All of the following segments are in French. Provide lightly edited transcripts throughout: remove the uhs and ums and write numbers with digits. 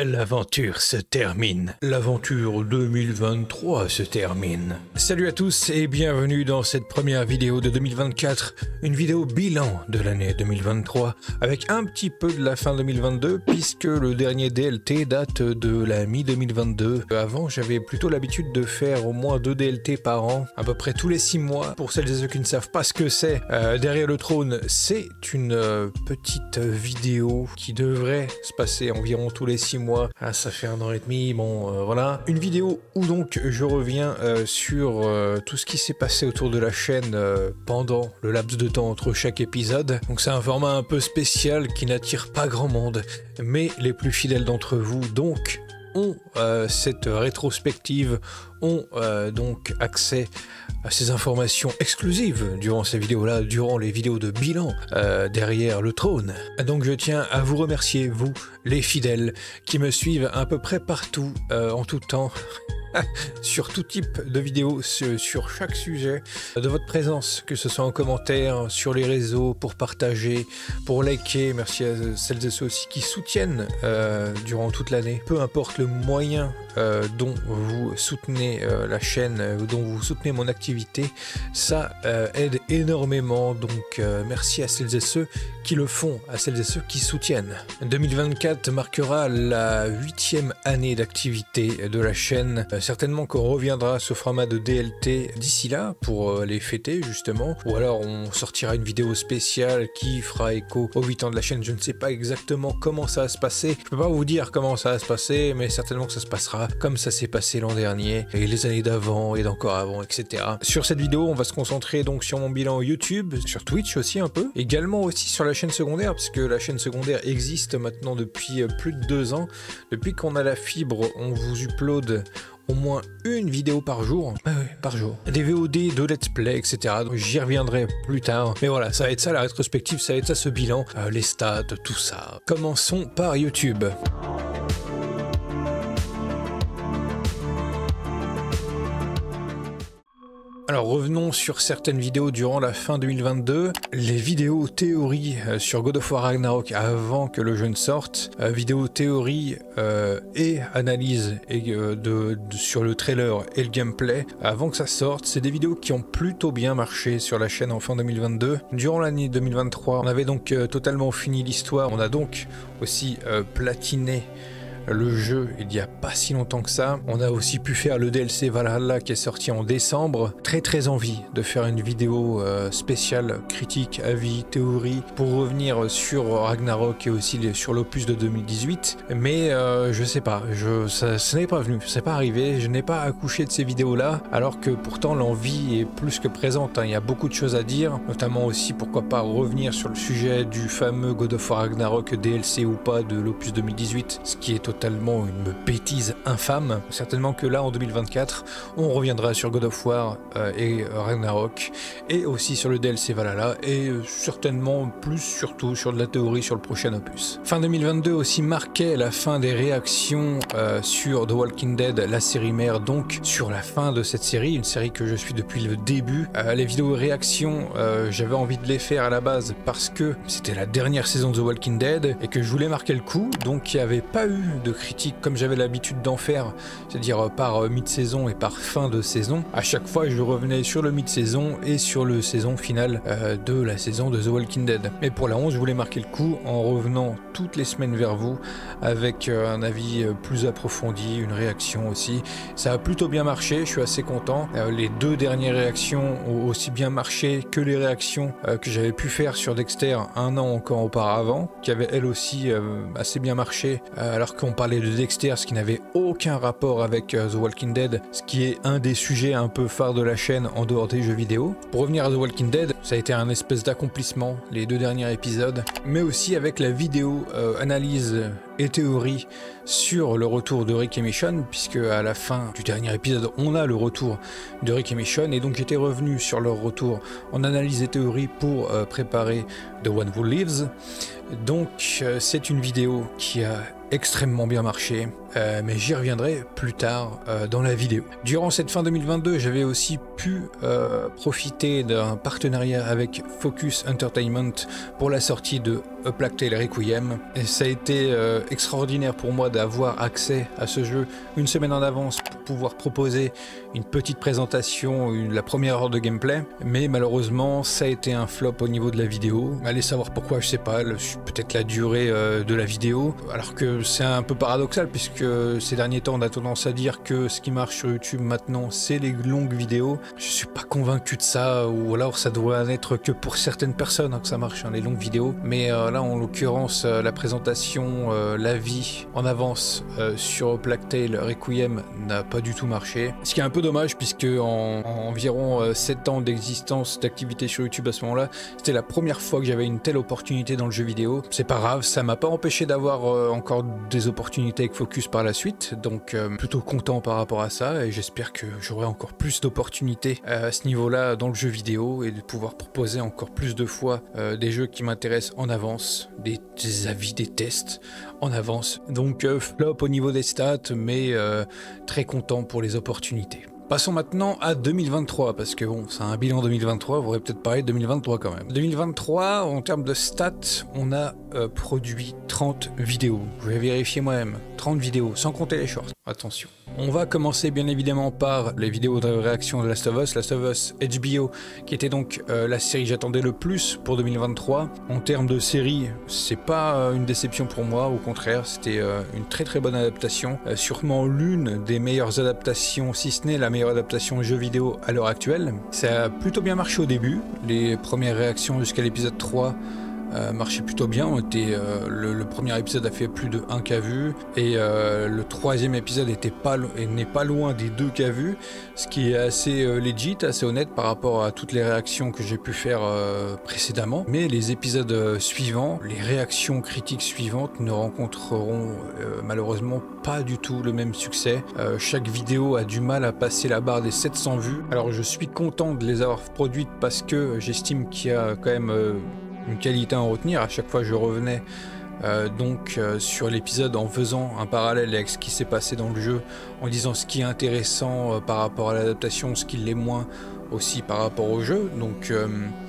L'aventure se termine. L'aventure 2023 se termine. Salut à tous et bienvenue dans cette première vidéo de 2024. Une vidéo bilan de l'année 2023 avec un petit peu de la fin 2022 puisque le dernier DLT date de la mi-2022. Avant, j'avais plutôt l'habitude de faire au moins 2 DLT par an, à peu près tous les 6 mois. Pour celles et ceux qui ne savent pas ce que c'est, Derrière le trône, c'est une petite vidéo qui devrait se passer environ tous les 6 mois. Ah, ça fait 1 an et demi, bon voilà. Une vidéo où donc je reviens sur tout ce qui s'est passé autour de la chaîne pendant le laps de temps entre chaque épisode. Donc c'est un format un peu spécial qui n'attire pas grand monde, mais les plus fidèles d'entre vous donc ont cette rétrospective, ont donc accès à ces informations exclusives durant ces vidéos-là, durant les vidéos de bilan derrière le trône. Donc je tiens à vous remercier, vous, les fidèles, qui me suivent à peu près partout, en tout temps, sur tout type de vidéos, sur chaque sujet, de votre présence, que ce soit en commentaire, sur les réseaux, pour partager, pour liker. Merci à celles et ceux aussi qui soutiennent durant toute l'année. Peu importe le moyen dont vous soutenez la chaîne, dont vous soutenez mon activité, ça aide énormément. Donc merci à celles et ceux qui le font, à celles et ceux qui soutiennent. 2024 marquera la 8e année d'activité de la chaîne. Certainement qu'on reviendra sur format de DLT d'ici là pour les fêter justement, ou alors on sortira une vidéo spéciale qui fera écho aux 8 ans de la chaîne. Je ne sais pas exactement comment ça va se passer, je peux pas vous dire comment ça va se passer, mais certainement que ça se passera comme ça s'est passé l'an dernier et les années d'avant et d'encore avant, etc. Sur cette vidéo, on va se concentrer donc sur mon bilan YouTube, sur Twitch aussi un peu, également aussi sur la chaîne secondaire, parce que la chaîne secondaire existe maintenant depuis plus de 2 ans. Depuis qu'on a la fibre, on vous upload au moins une vidéo par jour. Ah oui, par jour. Des VOD, de let's play, etc. Donc j'y reviendrai plus tard. Mais voilà, ça va être ça la rétrospective, ça va être ça ce bilan, les stats, tout ça. Commençons par YouTube. Alors revenons sur certaines vidéos durant la fin 2022, les vidéos théorie sur God of War Ragnarok avant que le jeu ne sorte, vidéo théorie et analyse sur le trailer et le gameplay avant que ça sorte. C'est des vidéos qui ont plutôt bien marché sur la chaîne en fin 2022. Durant l'année 2023, on avait donc totalement fini l'histoire, on a donc aussi platiné le jeu il y a pas si longtemps que ça. On a aussi pu faire le DLC Valhalla qui est sorti en décembre. Très envie de faire une vidéo spéciale, critique, avis, théorie, pour revenir sur Ragnarok et aussi sur l'opus de 2018. Mais je sais pas, ça n'est pas venu, c'est pas arrivé, je n'ai pas accouché de ces vidéos là, alors que pourtant l'envie est plus que présente, hein. Il y a beaucoup de choses à dire, notamment aussi pourquoi pas revenir sur le sujet du fameux God of War Ragnarok DLC ou pas de l'opus 2018, ce qui est totalement une bêtise infâme. Certainement que là en 2024 on reviendra sur God of War et Ragnarok et aussi sur le DLC Valhalla et certainement plus surtout sur de la théorie sur le prochain opus. Fin 2022 aussi marquait la fin des réactions sur The Walking Dead, la série mère, donc sur la fin de cette série, une série que je suis depuis le début. Les vidéos réactions, j'avais envie de les faire à la base parce que c'était la dernière saison de The Walking Dead et que je voulais marquer le coup, donc il n'y avait pas eu de critiques comme j'avais l'habitude d'en faire, c'est-à-dire par mi-saison et par fin de saison. À chaque fois je revenais sur le mi-saison et sur le saison finale de la saison de The Walking Dead. Mais pour la 11 je voulais marquer le coup en revenant toutes les semaines vers vous avec un avis plus approfondi, une réaction aussi. Ça a plutôt bien marché, je suis assez content. Les 2 dernières réactions ont aussi bien marché que les réactions que j'avais pu faire sur Dexter 1 an encore auparavant, qui avait elle aussi assez bien marché, alors qu'on parlait de Dexter, ce qui n'avait aucun rapport avec The Walking Dead, ce qui est un des sujets un peu phares de la chaîne en dehors des jeux vidéo. Pour revenir à The Walking Dead, ça a été un espèce d'accomplissement, les 2 derniers épisodes, mais aussi avec la vidéo analyse et théorie sur le retour de Rick et Michonne, puisque à la fin du dernier épisode on a le retour de Rick et Michonne, et donc j'étais revenu sur leur retour en analyse et théorie pour préparer The One Who Lives. Donc c'est une vidéo qui a extrêmement bien marché, mais j'y reviendrai plus tard dans la vidéo. Durant cette fin 2022, j'avais aussi pu profiter d'un partenariat avec Focus Entertainment pour la sortie de A Plague Tale Requiem, et ça a été extraordinaire pour moi d'avoir accès à ce jeu une semaine en avance pour pouvoir proposer une petite présentation, la première heure de gameplay, mais malheureusement ça a été un flop au niveau de la vidéo. Allez savoir pourquoi, je sais pas, peut-être la durée de la vidéo, alors que c'est un peu paradoxal puisque ces derniers temps on a tendance à dire que ce qui marche sur YouTube maintenant c'est les longues vidéos. Je suis pas convaincu de ça, ou alors ça doit n'être que pour certaines personnes que ça marche, les longues vidéos, mais là en l'occurrence la présentation, l'avis en avance sur Plague Tale Requiem n'a pas du tout marché, ce qui est un peu dommage puisque en environ 7 ans d'existence d'activité sur YouTube à ce moment-là, c'était la première fois que j'avais une telle opportunité dans le jeu vidéo. C'est pas grave, ça m'a pas empêché d'avoir encore des opportunités avec Focus par la suite, donc plutôt content par rapport à ça, et j'espère que j'aurai encore plus d'opportunités à ce niveau-là dans le jeu vidéo et de pouvoir proposer encore plus de fois des jeux qui m'intéressent en avance, des avis, des tests en avance. Donc flop au niveau des stats, mais très content pour les opportunités. Passons maintenant à 2023, parce que bon, c'est un bilan 2023, vous aurez peut-être parlé de 2023 quand même. 2023, en termes de stats, on a produit 30 vidéos. Je vais vérifier moi-même, 30 vidéos, sans compter les shorts, attention. On va commencer bien évidemment par les vidéos de réaction de Last of Us HBO, qui était donc la série que j'attendais le plus pour 2023. En termes de série, c'est pas une déception pour moi, au contraire, c'était une très bonne adaptation, sûrement l'une des meilleures adaptations, si ce n'est la meilleure adaptation jeu vidéo à l'heure actuelle. Ça a plutôt bien marché au début, les premières réactions jusqu'à l'épisode 3 marchait plutôt bien. Le premier épisode a fait plus de 1K vu, et le troisième épisode n'est pas loin des 2K vu, ce qui est assez legit, assez honnête par rapport à toutes les réactions que j'ai pu faire précédemment. Mais les épisodes suivants, les réactions critiques suivantes ne rencontreront malheureusement pas du tout le même succès. Chaque vidéo a du mal à passer la barre des 700 vues. Alors je suis content de les avoir produites parce que j'estime qu'il y a quand même une qualité à en retenir. À chaque fois je revenais sur l'épisode en faisant un parallèle avec ce qui s'est passé dans le jeu, en disant ce qui est intéressant par rapport à l'adaptation, ce qui l'est moins aussi par rapport au jeu. Donc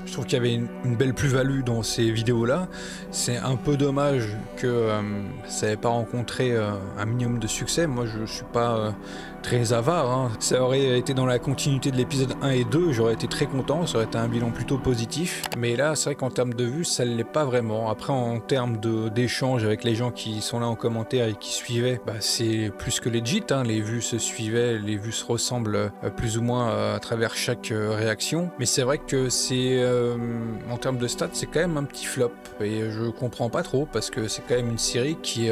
je trouve qu'il y avait une belle plus-value dans ces vidéos là. C'est un peu dommage que ça n'ait pas rencontré un minimum de succès. Moi je suis pas très avare, Ça aurait été dans la continuité de l'épisode 1 et 2, j'aurais été très content, ça aurait été un bilan plutôt positif, mais là c'est vrai qu'en termes de vues ça ne l'est pas vraiment. Après en termes d'échanges avec les gens qui sont là en commentaire et qui suivaient, c'est plus que legit, les vues se suivaient, les vues se ressemblent plus ou moins à travers chaque réaction, mais c'est vrai que c'est en termes de stats c'est quand même un petit flop, et je comprends pas trop parce que c'est quand même une série qui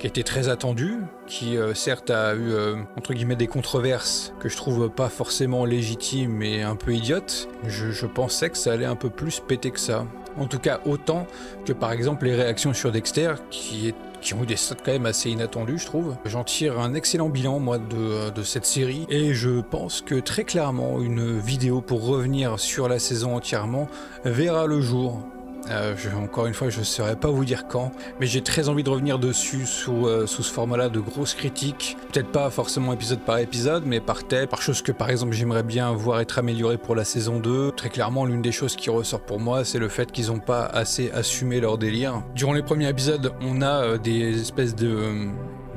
était très attendue, qui certes a eu entre guillemets des controverses que je trouve pas forcément légitimes mais un peu idiotes. Je pensais que ça allait un peu plus péter que ça. En tout cas autant que par exemple les réactions sur Dexter qui ont eu des stats quand même assez inattendus, je trouve. J'en tire un excellent bilan moi de cette série, et je pense que très clairement une vidéo pour revenir sur la saison entièrement verra le jour. Encore une fois, je ne saurais pas vous dire quand, mais j'ai très envie de revenir dessus sous ce format-là de grosses critiques. Peut-être pas forcément épisode par épisode, mais par thème, par chose que par exemple j'aimerais bien voir être améliorée pour la saison 2. Très clairement, l'une des choses qui ressort pour moi, c'est le fait qu'ils n'ont pas assez assumé leur délire. Durant les premiers épisodes, on a des espèces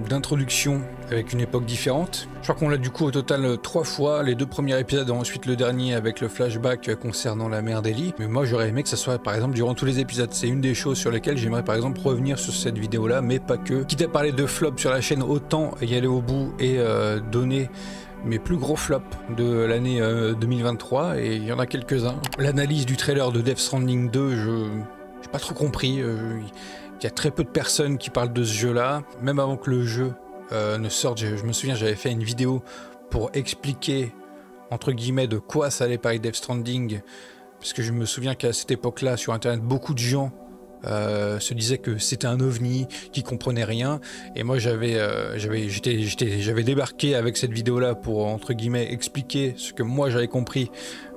d'introduction avec une époque différente. Je crois qu'on l'a du coup au total 3 fois, les 2 premiers épisodes et ensuite le dernier avec le flashback concernant la mère d'Ellie. Mais moi j'aurais aimé que ça soit par exemple durant tous les épisodes. C'est une des choses sur lesquelles j'aimerais par exemple revenir sur cette vidéo là, mais pas que. Quitte à parler de flop sur la chaîne, autant y aller au bout et donner mes plus gros flops de l'année 2023, et il y en a quelques-uns. L'analyse du trailer de Death Stranding 2, j'ai pas trop compris. Il y a très peu de personnes qui parlent de ce jeu-là. Même avant que le jeu ne sorte, je me souviens, j'avais fait une vidéo pour expliquer, entre guillemets, de quoi ça allait parler Death Stranding. Parce que je me souviens qu'à cette époque-là, sur Internet, beaucoup de gens se disaient que c'était un ovni, qui comprenait rien. Et moi j'avais débarqué avec cette vidéo là pour entre guillemets expliquer ce que moi j'avais compris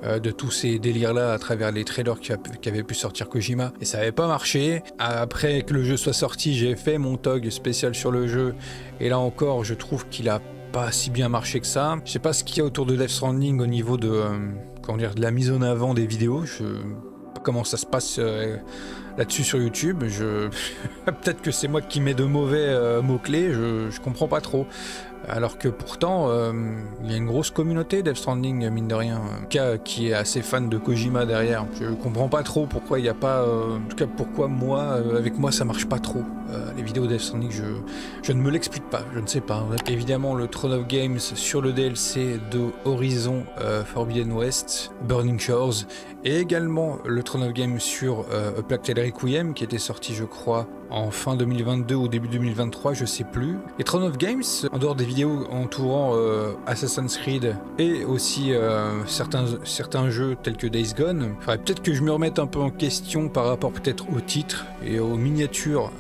de tous ces délires là à travers les trailers qui avaient pu sortir Kojima, et ça avait pas marché. Après que le jeu soit sorti, j'ai fait mon TOG spécial sur le jeu, et là encore je trouve qu'il a pas si bien marché que ça. Je sais pas ce qu'il y a autour de Death Stranding au niveau de comment dire, de la mise en avant des vidéos. Je sais pas comment ça se passe là-dessus sur YouTube. Peut-être que c'est moi qui mets de mauvais mots-clés, je comprends pas trop. Alors que pourtant, il y a une grosse communauté Death Stranding, mine de rien, qui est assez fan de Kojima derrière. Je comprends pas trop pourquoi il n'y a pas... en tout cas, pourquoi moi, avec moi, ça marche pas trop. Les vidéos Death Stranding, je ne me l'explique pas, je ne sais pas. Évidemment, le Throne of Games sur le DLC de Horizon Forbidden West, Burning Shores, et également le Throne of Games sur A Plague Tale Requiem, qui était sorti, je crois, en fin 2022 ou début 2023, je sais plus. Les Throne of Games, en dehors des vidéos entourant Assassin's Creed et aussi certains jeux tels que Days Gone, il faudrait peut-être que je me remette un peu en question par rapport peut-être au titre et aux miniatures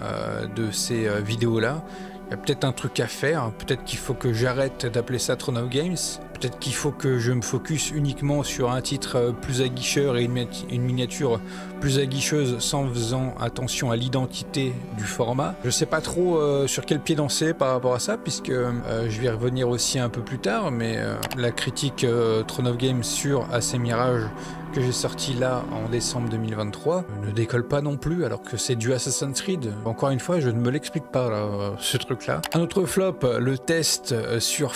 de ces vidéos-là. Il y a peut-être un truc à faire, peut-être qu'il faut que j'arrête d'appeler ça Throne of Games. Peut-être qu'il faut que je me focus uniquement sur un titre plus aguicheur et une miniature plus aguicheuse sans faisant attention à l'identité du format. Je sais pas trop sur quel pied danser par rapport à ça, puisque je vais y revenir aussi un peu plus tard, mais la critique Throne of Games sur AC Mirage que j'ai sorti là en décembre 2023 ne décolle pas non plus, alors que c'est du Assassin's Creed. Encore une fois, je ne me l'explique pas là, ce truc là. Un autre flop, le test sur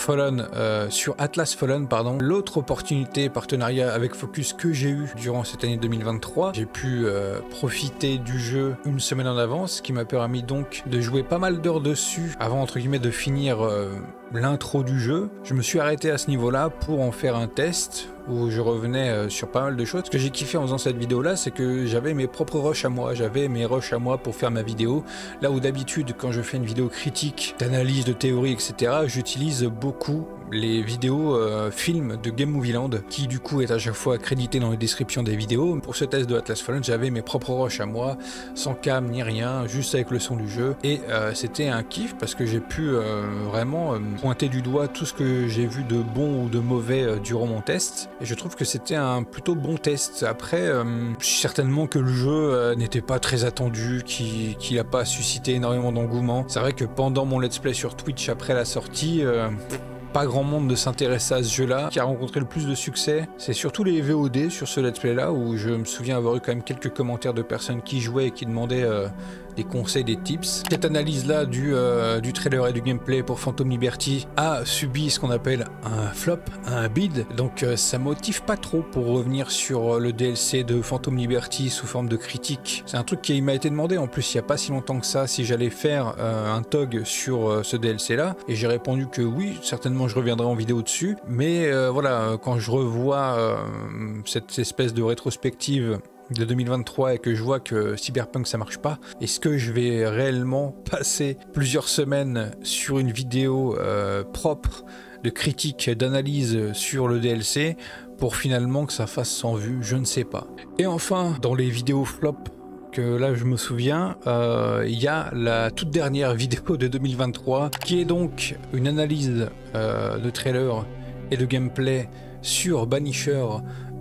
Atlas Fallen, pardon. L'autre opportunité partenariat avec Focus que j'ai eu durant cette année 2023, j'ai pu profiter du jeu une semaine en avance, ce qui m'a permis donc de jouer pas mal d'heures dessus avant entre guillemets de finir l'intro du jeu. Je me suis arrêté à ce niveau-là pour en faire un test où je revenais sur pas mal de choses. Ce que j'ai kiffé en faisant cette vidéo là, c'est que j'avais mes propres rushs à moi, j'avais mes rushs à moi pour faire ma vidéo, là où d'habitude quand je fais une vidéo critique, d'analyse, de théorie, etc., j'utilise beaucoup les vidéos films de Game Movie Land, qui du coup est à chaque fois crédité dans les descriptions des vidéos. Pour ce test de Atlas Fallen, j'avais mes propres rushs à moi, sans cam ni rien, juste avec le son du jeu, et c'était un kiff parce que j'ai pu vraiment pointer du doigt tout ce que j'ai vu de bon ou de mauvais durant mon test, et je trouve que c'était un plutôt bon test. Après, certainement que le jeu n'était pas très attendu, qu'il n'a pas suscité énormément d'engouement. C'est vrai que pendant mon let's play sur Twitch après la sortie, pas grand monde ne s'intéresse à ce jeu-là. Qui a rencontré le plus de succès, c'est surtout les VOD sur ce let's play-là, où je me souviens avoir eu quand même quelques commentaires de personnes qui jouaient et qui demandaient des conseils, des tips. Cette analyse-là du trailer et du gameplay pour Phantom Liberty a subi ce qu'on appelle un flop, un bid, donc ça motive pas trop pour revenir sur le DLC de Phantom Liberty sous forme de critique. C'est un truc qui m'a été demandé en plus il n'y a pas si longtemps que ça, si j'allais faire un TOG sur ce DLC-là, et j'ai répondu que oui, certainement je reviendrai en vidéo dessus, mais voilà, quand je revois cette espèce de rétrospective de 2023 et que je vois que Cyberpunk ça marche pas, est-ce que je vais réellement passer plusieurs semaines sur une vidéo propre de critique, d'analyse sur le DLC pour finalement que ça fasse 100 vues? Je ne sais pas. Et enfin, dans les vidéos flop que là je me souviens, il y a la toute dernière vidéo de 2023 qui est donc une analyse de trailer et de gameplay sur Banisher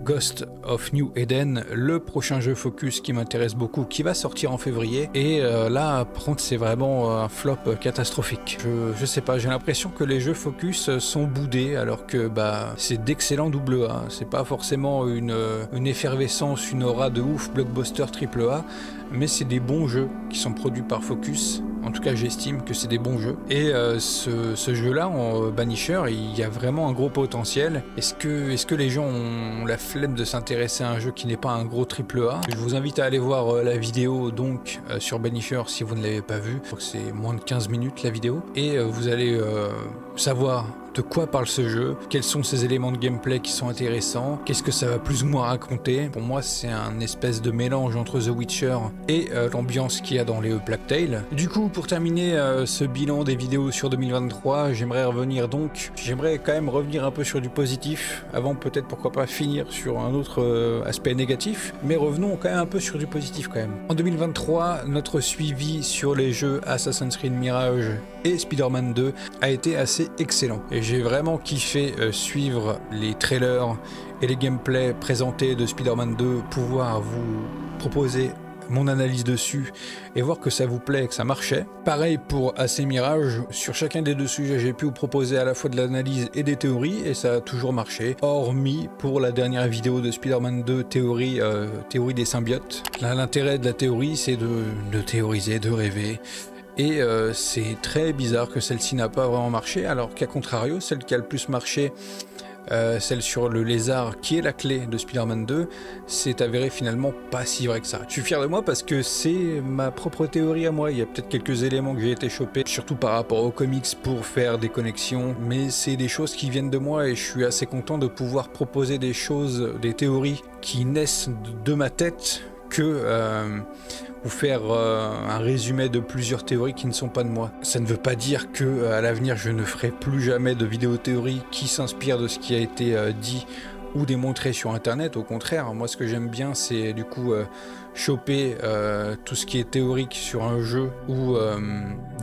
Ghost of New Eden, le prochain jeu Focus qui m'intéresse beaucoup, qui va sortir en février. Et là, par contre, c'est vraiment un flop catastrophique. Je sais pas, j'ai l'impression que les jeux Focus sont boudés, alors que bah c'est d'excellents AA. C'est pas forcément une effervescence, une aura de ouf blockbuster AAA, mais c'est des bons jeux qui sont produits par Focus. En tout cas, j'estime que c'est des bons jeux. Et ce jeu-là, en Banisher, il y a vraiment un gros potentiel. Est-ce que les gens ont la flemme de s'intéresser à un jeu qui n'est pas un gros AAA? Je vous invite à aller voir la vidéo donc sur Banisher si vous ne l'avez pas vue. Je crois que c'est moins de 15 minutes la vidéo. Et vous allez savoir de quoi parle ce jeu, quels sont ces éléments de gameplay qui sont intéressants, qu'est-ce que ça va plus ou moins raconter. Pour moi, c'est un espèce de mélange entre The Witcher et l'ambiance qu'il y a dans les Plague Tale. Du coup, pour terminer ce bilan des vidéos sur 2023, j'aimerais quand même revenir un peu sur du positif, avant peut-être pourquoi pas finir sur un autre aspect négatif, mais revenons quand même un peu sur du positif quand même. En 2023, notre suivi sur les jeux Assassin's Creed Mirage et Spider-Man 2 a été assez excellent. Et j'ai vraiment kiffé suivre les trailers et les gameplays présentés de Spider-Man 2, pouvoir vous proposer mon analyse dessus et voir que ça vous plaît, que ça marchait. Pareil pour AC Mirage, sur chacun des deux sujets j'ai pu vous proposer à la fois de l'analyse et des théories et ça a toujours marché, hormis pour la dernière vidéo de Spider-Man 2 théorie des symbiotes. Là, l'intérêt de la théorie c'est de théoriser, de rêver. Et c'est très bizarre que celle-ci n'a pas vraiment marché, alors qu'à contrario, celle qui a le plus marché, celle sur le lézard qui est la clé de Spider-Man 2, s'est avéré finalement pas si vrai que ça. Je suis fier de moi parce que c'est ma propre théorie à moi. Il y a peut-être quelques éléments que j'ai été chopé, surtout par rapport aux comics pour faire des connexions, mais c'est des choses qui viennent de moi et je suis assez content de pouvoir proposer des choses, des théories qui naissent de ma tête que vous faire un résumé de plusieurs théories qui ne sont pas de moi. Ça ne veut pas dire que à l'avenir je ne ferai plus jamais de vidéos théories qui s'inspirent de ce qui a été dit ou démontré sur internet. Au contraire, moi ce que j'aime bien c'est du coup choper tout ce qui est théorique sur un jeu ou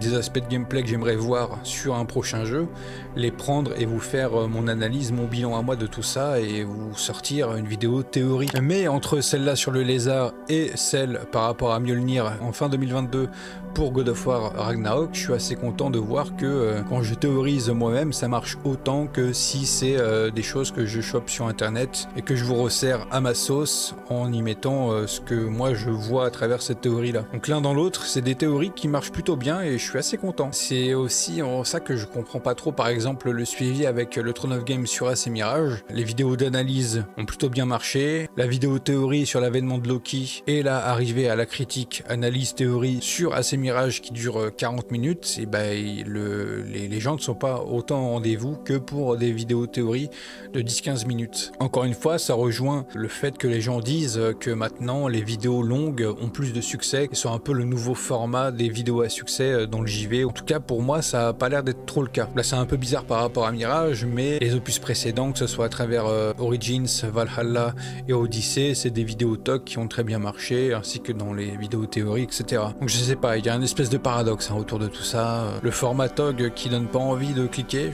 des aspects de gameplay que j'aimerais voir sur un prochain jeu, les prendre et vous faire mon analyse, mon bilan à moi de tout ça et vous sortir une vidéo théorie. Mais entre celle-là sur le lézard et celle par rapport à Mjolnir en fin 2022 pour God of War Ragnarok, je suis assez content de voir que quand je théorise moi-même, ça marche autant que si c'est des choses que je chope sur internet et que je vous resserre à ma sauce en y mettant ce que moi je vois à travers cette théorie là. Donc l'un dans l'autre, c'est des théories qui marchent plutôt bien et je suis assez content. C'est aussi en ça que je comprends pas trop par exemple le suivi avec le Throne of Game sur AC Mirage. Les vidéos d'analyse ont plutôt bien marché, la vidéo théorie sur l'avènement de Loki et là arrivé à la critique analyse théorie sur AC Mirage qui dure 40 minutes, et les gens ne sont pas autant au rendez-vous que pour des vidéos théorie de 10-15 minutes. Encore une fois, ça rejoint le fait que les gens disent que maintenant les vidéos longues ont plus de succès et sont un peu le nouveau format des vidéos à succès dans le JV. En tout cas pour moi ça n'a pas l'air d'être trop le cas. Là c'est un peu bizarre par rapport à Mirage, mais les opus précédents, que ce soit à travers Origins, Valhalla et Odyssey, c'est des vidéos TOG qui ont très bien marché, ainsi que dans les vidéos théorie, etc. Donc je sais pas, il y a une espèce de paradoxe autour de tout ça. Le format TOG qui donne pas envie de cliquer,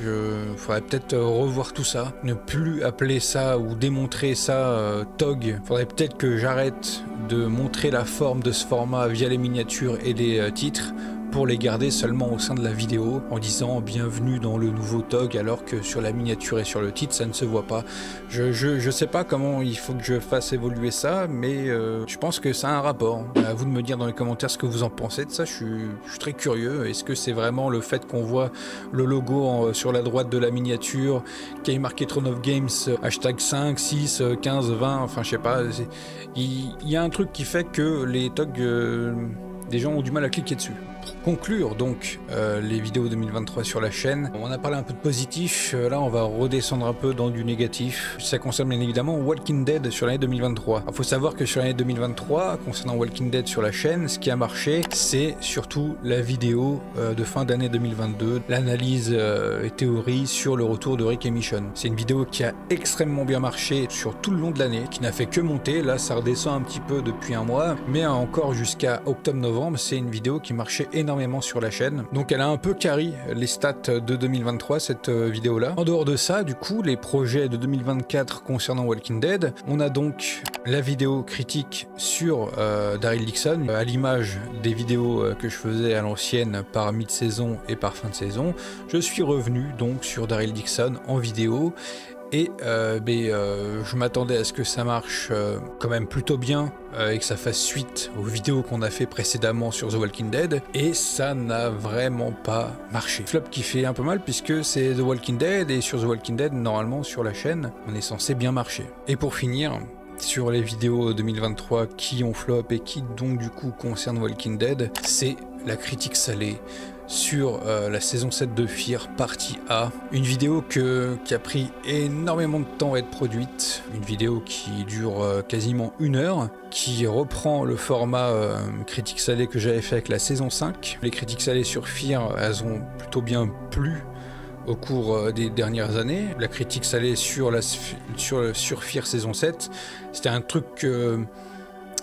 faudrait peut-être revoir tout ça, ne plus appeler ça ou démontrer ça TOG. Faudrait peut-être que j'arrête de montrer la forme de ce format via les miniatures et les titres pour les garder seulement au sein de la vidéo en disant bienvenue dans le nouveau TOG alors que sur la miniature et sur le titre ça ne se voit pas. Je sais pas comment il faut que je fasse évoluer ça, mais je pense que ça a un rapport. À vous de me dire dans les commentaires ce que vous en pensez de ça, je suis très curieux. Est-ce que c'est vraiment le fait qu'on voit le logo sur la droite de la miniature qui est marqué Throne of Games hashtag 5, 6, 15, 20, enfin je sais pas, il y a un truc qui fait que les TOG des gens ont du mal à cliquer dessus. Pour conclure donc les vidéos 2023 sur la chaîne, on a parlé un peu de positif, là on va redescendre un peu dans du négatif. Ça concerne bien évidemment Walking Dead sur l'année 2023. Il faut savoir que sur l'année 2023, concernant Walking Dead sur la chaîne, ce qui a marché, c'est surtout la vidéo de fin d'année 2022, l'analyse et théorie sur le retour de Rick et Michonne. C'est une vidéo qui a extrêmement bien marché sur tout le long de l'année, qui n'a fait que monter. Là ça redescend un petit peu depuis un mois, mais encore jusqu'à octobre-novembre, c'est une vidéo qui marchait énormément sur la chaîne. Donc elle a un peu carry les stats de 2023, cette vidéo là. En dehors de ça, du coup, les projets de 2024 concernant Walking Dead, on a donc la vidéo critique sur Daryl Dixon, à l'image des vidéos que je faisais à l'ancienne par mi-saison et par fin de saison. Je suis revenu donc sur Daryl Dixon en vidéo. Et je m'attendais à ce que ça marche quand même plutôt bien et que ça fasse suite aux vidéos qu'on a fait précédemment sur The Walking Dead, et ça n'a vraiment pas marché. Flop qui fait un peu mal puisque c'est The Walking Dead, et sur The Walking Dead, normalement sur la chaîne, on est censé bien marcher. Et pour finir, sur les vidéos 2023 qui ont flop et qui donc du coup concernent Walking Dead, c'est la critique salée sur la saison 7 de Fear partie A. Une vidéo qui a pris énormément de temps à être produite, une vidéo qui dure quasiment 1 heure, qui reprend le format critique salée que j'avais fait avec la saison 5. Les critiques salées sur Fear, elles ont plutôt bien plu au cours des dernières années. La critique salée sur Fear saison 7, c'était un truc que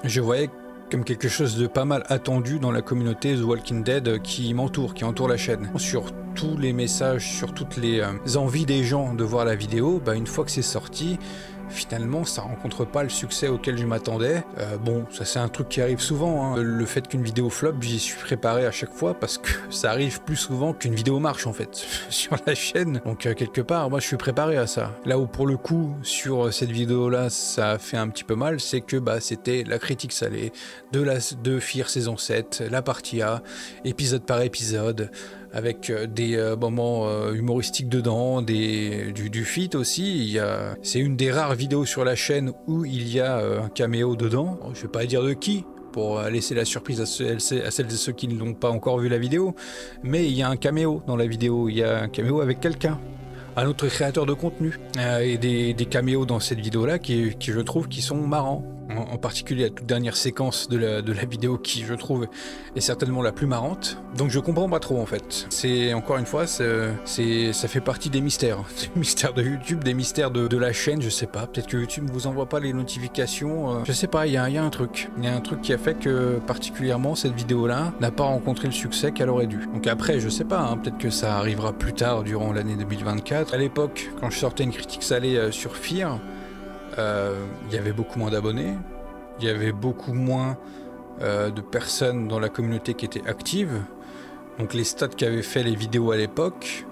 je voyais comme quelque chose de pas mal attendu dans la communauté The Walking Dead qui entoure la chaîne. Sur tous les messages, sur toutes les envies des gens de voir la vidéo, une fois que c'est sorti, finalement ça rencontre pas le succès auquel je m'attendais. Bon, ça c'est un truc qui arrive souvent, hein. Le fait qu'une vidéo flop, j'y suis préparé à chaque fois parce que ça arrive plus souvent qu'une vidéo marche en fait sur la chaîne. Donc quelque part, moi je suis préparé à ça. Là où pour le coup, sur cette vidéo là, ça a fait un petit peu mal, c'est que c'était la critique salée de Fear saison 7, la partie A, épisode par épisode, avec des moments humoristiques dedans, du feat aussi. C'est une des rares vidéos sur la chaîne où il y a un caméo dedans. Bon, je vais pas dire de qui, pour laisser la surprise à celles et ceux qui ne l'ont pas encore vu la vidéo, mais il y a un caméo dans la vidéo, il y a un caméo avec quelqu'un, un autre créateur de contenu, et des caméos dans cette vidéo là qui je trouve qui sont marrants. En particulier la toute dernière séquence de la vidéo qui je trouve est certainement la plus marrante. Donc je comprends pas trop en fait. C'est encore une fois, ça fait partie des mystères de YouTube, des mystères de la chaîne. Je sais pas, peut-être que YouTube ne vous envoie pas les notifications. Je sais pas, il y a un truc. Il y a un truc qui a fait que particulièrement cette vidéo là n'a pas rencontré le succès qu'elle aurait dû. Donc après, je sais pas, peut-être que ça arrivera plus tard durant l'année 2024. À l'époque, quand je sortais une critique salée sur Fear, il y avait beaucoup moins d'abonnés, il y avait beaucoup moins de personnes dans la communauté qui étaient actives. Donc les stats qu'avaient fait les vidéos à l'époque,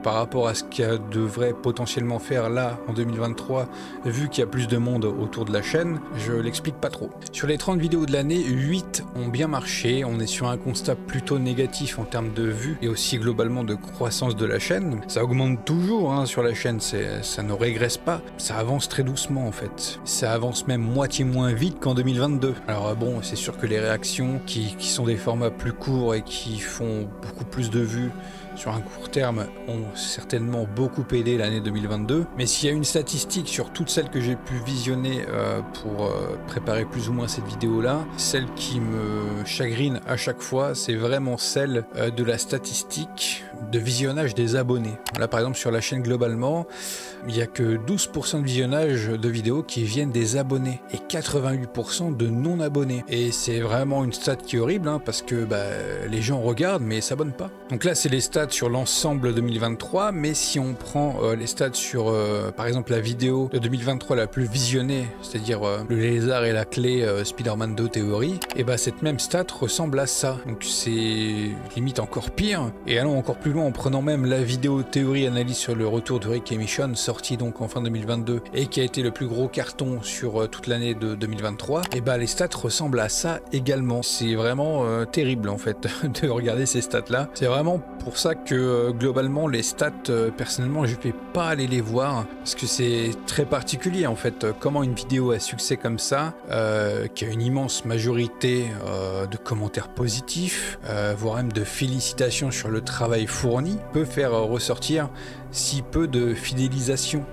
par rapport à ce qu'elle devrait potentiellement faire là en 2023, vu qu'il y a plus de monde autour de la chaîne, je l'explique pas trop. Sur les 30 vidéos de l'année, 8 ont bien marché. On est sur un constat plutôt négatif en termes de vues et aussi globalement de croissance de la chaîne. Ça augmente toujours sur la chaîne, ça ne régresse pas. Ça avance très doucement en fait. Ça avance même moitié moins vite qu'en 2022. Alors bon, c'est sûr que les réactions qui sont des formats plus courts et qui font beaucoup plus de vues sur un court terme ont certainement beaucoup aidé l'année 2022, mais s'il y a une statistique sur toutes celles que j'ai pu visionner pour préparer plus ou moins cette vidéo là, celle qui me chagrine à chaque fois, c'est vraiment celle de la statistique de visionnage des abonnés. Là par exemple sur la chaîne globalement, il n'y a que 12% de visionnage de vidéos qui viennent des abonnés et 88% de non abonnés, et c'est vraiment une stat qui est horrible parce que les gens regardent mais s'abonnent pas. Donc là c'est les stats sur l'ensemble 2023, mais si on prend les stats sur par exemple la vidéo de 2023 la plus visionnée, c'est-à-dire le lézard et la clé Spider-Man 2 théorie, et cette même stat ressemble à ça. Donc c'est limite encore pire, et allons encore plus loin en prenant même la vidéo théorie analyse sur le retour de Rick et Michonne, sortie donc en fin 2022 et qui a été le plus gros carton sur toute l'année de 2023, et les stats ressemblent à ça également. C'est vraiment terrible en fait de regarder ces stats là. C'est vraiment pour ça que globalement les stats, personnellement je vais pas aller les voir parce que c'est très particulier en fait. Comment une vidéo à succès comme ça, qui a une immense majorité de commentaires positifs, voire même de félicitations sur le travail fourni, peut faire ressortir si peu de fidélisation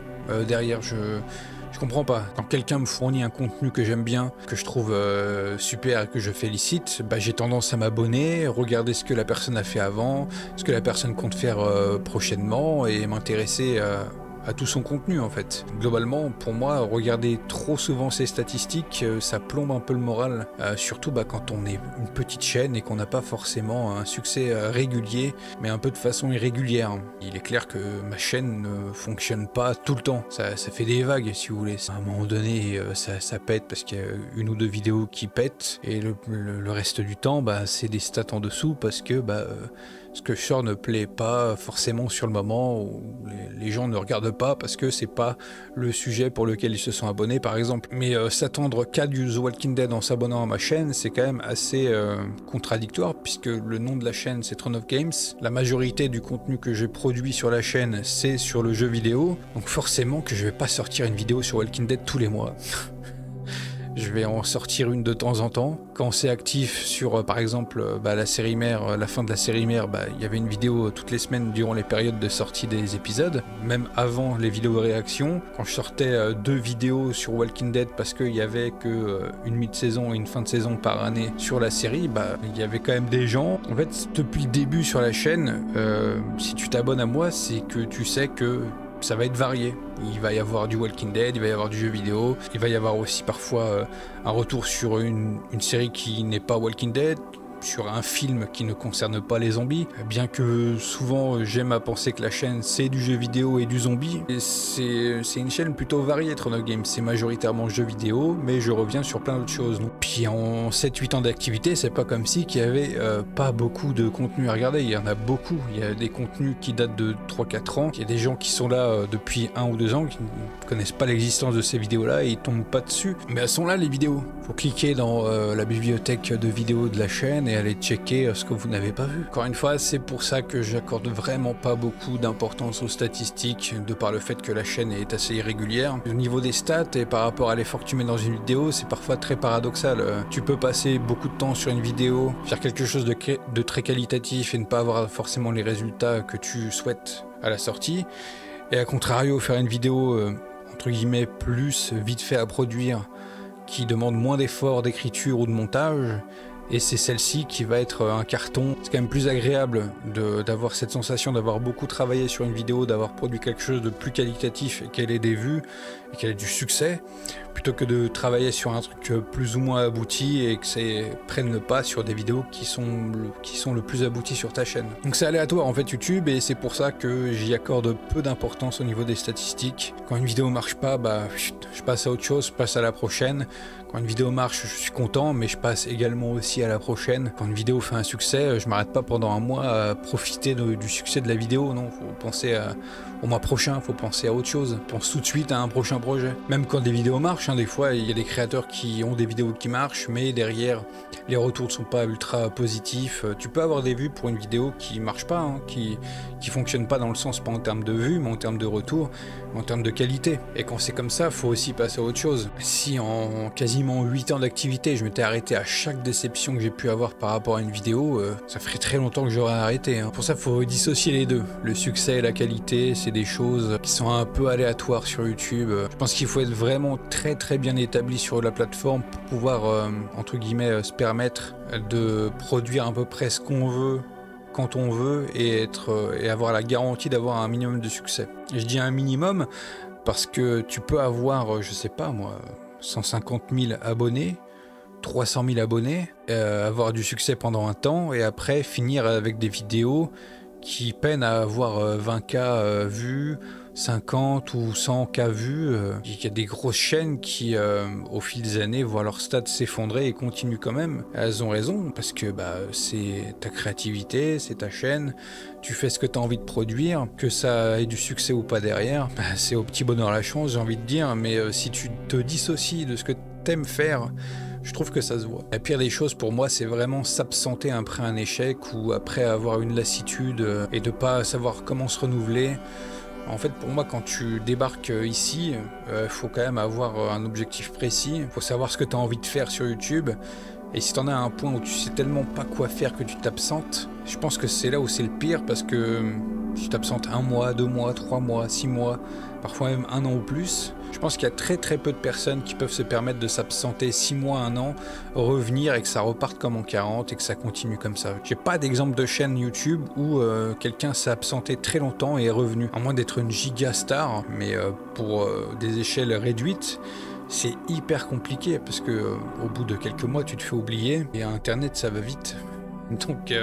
derrière. Je comprends pas. Quand quelqu'un me fournit un contenu que j'aime bien, que je trouve super et que je félicite, j'ai tendance à m'abonner, regarder ce que la personne a fait avant, ce que la personne compte faire prochainement et m'intéresser à tout son contenu en fait. Globalement, pour moi, regarder trop souvent ces statistiques, ça plombe un peu le moral, surtout quand on est une petite chaîne et qu'on n'a pas forcément un succès régulier, mais un peu de façon irrégulière. Il est clair que ma chaîne ne fonctionne pas tout le temps, ça fait des vagues si vous voulez. À un moment donné, ça pète parce qu'il y a une ou deux vidéos qui pètent, et le reste du temps, c'est des stats en dessous parce que ce que je sors ne plaît pas forcément sur le moment, où les gens ne regardent pas parce que c'est pas le sujet pour lequel ils se sont abonnés par exemple. Mais s'attendre qu'à du The Walking Dead en s'abonnant à ma chaîne, c'est quand même assez contradictoire, puisque le nom de la chaîne c'est Throne of Games. La majorité du contenu que j'ai produit sur la chaîne c'est sur le jeu vidéo, donc forcément que je vais pas sortir une vidéo sur Walking Dead tous les mois. Je vais en sortir une de temps en temps. Quand c'est actif sur par exemple la série mère, la fin de la série mère, il y avait une vidéo toutes les semaines durant les périodes de sortie des épisodes, même avant les vidéos réactions. Quand je sortais 2 vidéos sur Walking Dead parce qu'il y avait que une mi-saison et une fin de saison par année sur la série, il y avait quand même des gens. En fait, depuis le début sur la chaîne, si tu t'abonnes à moi, c'est que tu sais que ça va être varié. Il va y avoir du Walking Dead, il va y avoir du jeu vidéo, il va y avoir aussi parfois un retour sur une série qui n'est pas Walking Dead, sur un film qui ne concerne pas les zombies, bien que souvent j'aime à penser que la chaîne c'est du jeu vidéo et du zombie. Et c'est une chaîne plutôt variée, Tronov Games, c'est majoritairement jeux vidéo, mais je reviens sur plein d'autres choses. Donc, puis en 7-8 ans d'activité, c'est pas comme si qu'il y avait pas beaucoup de contenu à regarder, il y en a beaucoup, il y a des contenus qui datent de 3-4 ans, il y a des gens qui sont là depuis 1 ou 2 ans, qui ne connaissent pas l'existence de ces vidéos là et ils tombent pas dessus. Mais elles sont là les vidéos, faut cliquer dans la bibliothèque de vidéos de la chaîne et aller checker ce que vous n'avez pas vu. Encore une fois, c'est pour ça que j'accorde vraiment pas beaucoup d'importance aux statistiques, de par le fait que la chaîne est assez irrégulière. Au niveau des stats et par rapport à l'effort que tu mets dans une vidéo, c'est parfois très paradoxal. Tu peux passer beaucoup de temps sur une vidéo, faire quelque chose de très qualitatif et ne pas avoir forcément les résultats que tu souhaites à la sortie. Et à contrario, faire une vidéo entre guillemets plus vite fait à produire, qui demande moins d'efforts d'écriture ou de montage, et c'est celle-ci qui va être un carton. C'est quand même plus agréable d'avoir cette sensation d'avoir beaucoup travaillé sur une vidéo, d'avoir produit quelque chose de plus qualitatif et qu'elle ait des vues et qu'elle ait du succès, plutôt que de travailler sur un truc plus ou moins abouti et que ça prenne le pas sur des vidéos qui sont le plus abouties sur ta chaîne. Donc c'est aléatoire en fait YouTube, et c'est pour ça que j'y accorde peu d'importance au niveau des statistiques. Quand une vidéo marche pas, je passe à autre chose, je passe à la prochaine. Quand une vidéo marche, je suis content, mais je passe également aussi à la prochaine. Quand une vidéo fait un succès, je m'arrête pas pendant un mois à profiter du succès de la vidéo, non, faut penser au mois prochain, faut penser à autre chose. Pense tout de suite à un prochain projet. Même quand des vidéos marchent, des fois il y a des créateurs qui ont des vidéos qui marchent, mais derrière les retours ne sont pas ultra positifs. Tu peux avoir des vues pour une vidéo qui marche pas, qui fonctionne pas dans le sens pas en termes de vues, mais en termes de retour, en termes de qualité. Et quand c'est comme ça, faut aussi passer à autre chose. Si en quasiment 8 ans d'activité, je m'étais arrêté à chaque déception que j'ai pu avoir par rapport à une vidéo, ça ferait très longtemps que j'aurais arrêté. Pour ça, faut dissocier les deux. Le succès et la qualité, c'est des choses qui sont un peu aléatoires sur YouTube. Je pense qu'il faut être vraiment très bien établi sur la plateforme pour pouvoir, entre guillemets, se permettre de produire à peu près ce qu'on veut, quand on veut, et avoir la garantie d'avoir un minimum de succès. Et je dis un minimum parce que tu peux avoir, je sais pas moi, 150 000 abonnés, 300 000 abonnés, avoir du succès pendant un temps et après finir avec des vidéos qui peinent à avoir 20K vues, 50 ou 100K vues. Il y a des grosses chaînes qui, au fil des années, voient leurs stats s'effondrer et continuent quand même. Elles ont raison, parce que c'est ta créativité, c'est ta chaîne, tu fais ce que tu as envie de produire, que ça ait du succès ou pas derrière, c'est au petit bonheur la chance, j'ai envie de dire, mais si tu te dissocies de ce que tu aimes faire, je trouve que ça se voit. La pire des choses pour moi, c'est vraiment s'absenter après un échec ou après avoir une lassitude et de pas savoir comment se renouveler. En fait, pour moi, quand tu débarques ici, faut quand même avoir un objectif précis. Faut savoir ce que tu as envie de faire sur YouTube. Et si tu en as un point où tu sais tellement pas quoi faire que tu t'absentes, je pense que c'est là où c'est le pire, parce que tu t'absentes 1 mois, 2 mois, 3 mois, 6 mois, parfois même 1 an ou plus. Je pense qu'il y a très peu de personnes qui peuvent se permettre de s'absenter 6 mois, 1 an, revenir et que ça reparte comme en 40 et que ça continue comme ça. J'ai pas d'exemple de chaîne YouTube où quelqu'un s'est absenté très longtemps et est revenu. À moins d'être une giga star, mais pour des échelles réduites, c'est hyper compliqué parce que au bout de quelques mois, tu te fais oublier et à Internet, ça va vite. Donc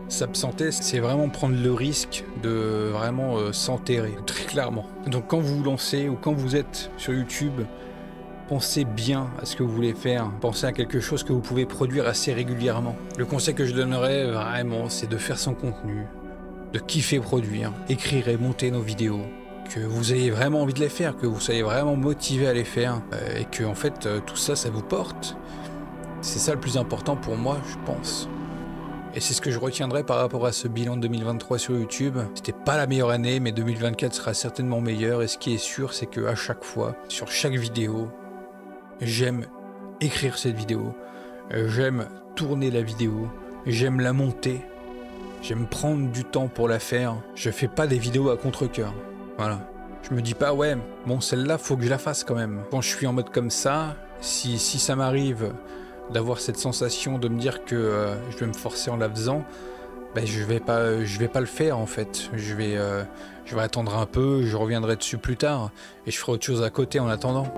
s'absenter, c'est vraiment prendre le risque de vraiment s'enterrer, très clairement. Donc quand vous vous lancez ou quand vous êtes sur YouTube, pensez bien à ce que vous voulez faire. Pensez à quelque chose que vous pouvez produire assez régulièrement. Le conseil que je donnerais vraiment, c'est de faire son contenu, de kiffer produire, écrire et monter nos vidéos, que vous ayez vraiment envie de les faire, que vous soyez vraiment motivé à les faire, et que en fait tout ça, ça vous porte. C'est ça le plus important pour moi, je pense. Et c'est ce que je retiendrai par rapport à ce bilan de 2023 sur YouTube. C'était pas la meilleure année, mais 2024 sera certainement meilleur. Et ce qui est sûr, c'est qu'à chaque fois, sur chaque vidéo, j'aime écrire cette vidéo, j'aime tourner la vidéo, j'aime la monter, j'aime prendre du temps pour la faire. Je fais pas des vidéos à contre-cœur, voilà. Je me dis pas ouais, bon celle-là faut que je la fasse quand même. Quand je suis en mode comme ça, si ça m'arrive d'avoir cette sensation de me dire que je vais me forcer en la faisant, ben je vais pas le faire en fait. Je vais attendre un peu, je reviendrai dessus plus tard et je ferai autre chose à côté en attendant.